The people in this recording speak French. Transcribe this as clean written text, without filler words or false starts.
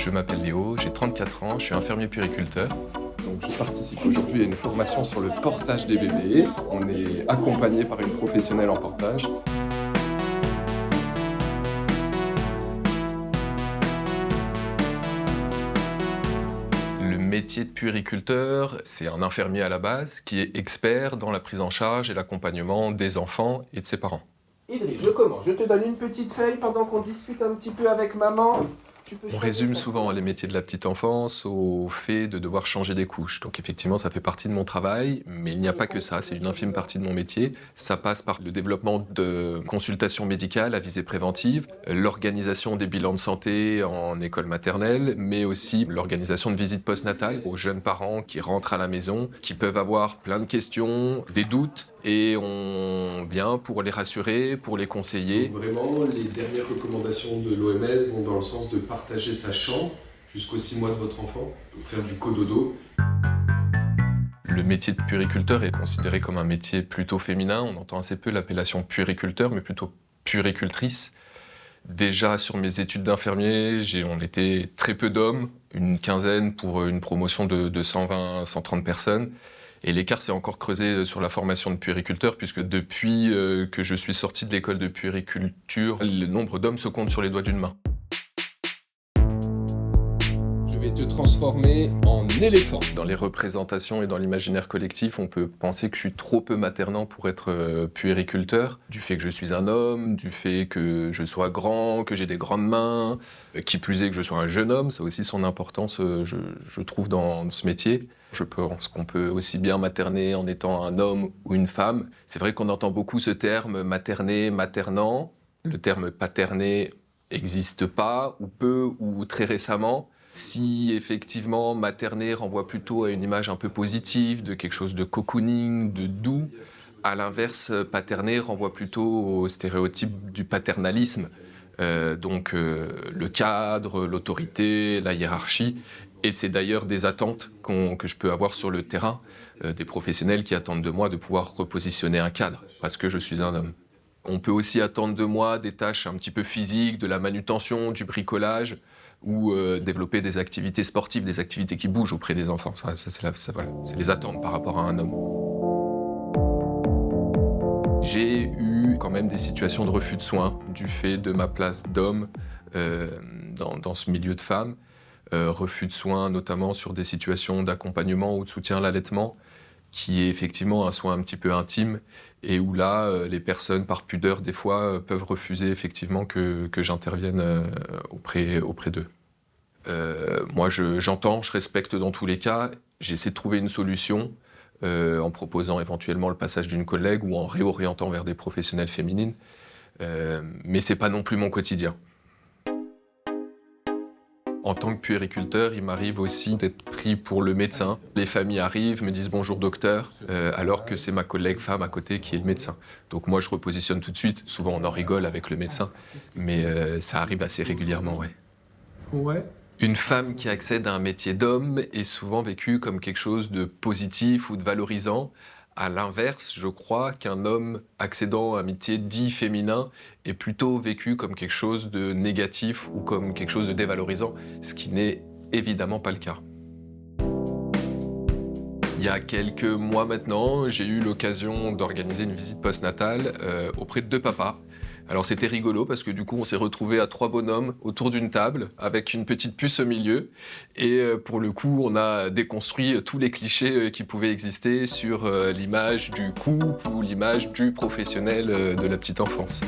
Je m'appelle Léo, j'ai 34 ans, je suis infirmier puériculteur. Donc, je participe aujourd'hui à une formation sur le portage des bébés. On est accompagné par une professionnelle en portage. Le métier de puériculteur, c'est un infirmier à la base qui est expert dans la prise en charge et l'accompagnement des enfants et de ses parents. Idriss, je commence. Je te donne une petite feuille pendant qu'on discute un petit peu avec maman. On résume souvent les métiers de la petite enfance au fait de devoir changer des couches. Donc effectivement, ça fait partie de mon travail, mais il n'y a pas que ça, c'est une infime partie de mon métier. Ça passe par le développement de consultations médicales à visée préventive, l'organisation des bilans de santé en école maternelle, mais aussi l'organisation de visites postnatales aux jeunes parents qui rentrent à la maison, qui peuvent avoir plein de questions, des doutes, et on vient pour les rassurer, pour les conseiller. Donc vraiment, les dernières recommandations de l'OMS vont dans le sens de partager sa chambre jusqu'aux 6 mois de votre enfant, donc faire du cododo. Le métier de puériculteur est considéré comme un métier plutôt féminin. On entend assez peu l'appellation puériculteur, mais plutôt puéricultrice. Déjà, sur mes études d'infirmier, on était très peu d'hommes, une quinzaine pour une promotion de 120-130 personnes. Et l'écart s'est encore creusé sur la formation de puériculteur, puisque depuis que je suis sorti de l'école de puériculture, le nombre d'hommes se compte sur les doigts d'une main. Je vais te transformer en éléphant. Dans les représentations et dans l'imaginaire collectif, on peut penser que je suis trop peu maternant pour être puériculteur, du fait que je suis un homme, du fait que je sois grand, que j'ai des grandes mains, qui plus est que je sois un jeune homme, ça a aussi son importance, je trouve, dans ce métier. Je pense qu'on peut aussi bien materner en étant un homme ou une femme. C'est vrai qu'on entend beaucoup ce terme materner, maternant. Le terme paterner n'existe pas, ou peu, ou très récemment. Si effectivement materner renvoie plutôt à une image un peu positive, de quelque chose de cocooning, de doux, à l'inverse, paterner renvoie plutôt au stéréotype du paternalisme. Le cadre, l'autorité, la hiérarchie. Et c'est d'ailleurs des attentes que je peux avoir sur le terrain, des professionnels qui attendent de moi de pouvoir repositionner un cadre, parce que je suis un homme. On peut aussi attendre de moi des tâches un petit peu physiques, de la manutention, du bricolage, ou développer des activités sportives, des activités qui bougent auprès des enfants. C'est les attentes par rapport à un homme. J'ai eu quand même des situations de refus de soins du fait de ma place d'homme dans ce milieu de femmes. Refus de soins notamment sur des situations d'accompagnement ou de soutien à l'allaitement, qui est effectivement un soin un petit peu intime et où là, les personnes par pudeur des fois peuvent refuser effectivement que j'intervienne auprès d'eux. Moi j'entends, je respecte dans tous les cas, j'essaie de trouver une solution en proposant éventuellement le passage d'une collègue ou en réorientant vers des professionnels féminines, mais c'est pas non plus mon quotidien. En tant que puériculteur, il m'arrive aussi d'être pris pour le médecin. Les familles arrivent, me disent « bonjour docteur », alors que c'est ma collègue femme à côté qui est le médecin. Donc moi, je repositionne tout de suite. Souvent, on en rigole avec le médecin, mais ça arrive assez régulièrement, ouais. Ouais. Une femme qui accède à un métier d'homme est souvent vécue comme quelque chose de positif ou de valorisant. À l'inverse, je crois qu'un homme accédant à un métier dit féminin est plutôt vécu comme quelque chose de négatif ou comme quelque chose de dévalorisant, ce qui n'est évidemment pas le cas. Il y a quelques mois maintenant, j'ai eu l'occasion d'organiser une visite postnatale auprès de 2 papas. Alors c'était rigolo parce que du coup on s'est retrouvés à 3 bonhommes autour d'une table avec une petite puce au milieu et pour le coup on a déconstruit tous les clichés qui pouvaient exister sur l'image du couple ou l'image du professionnel de la petite enfance.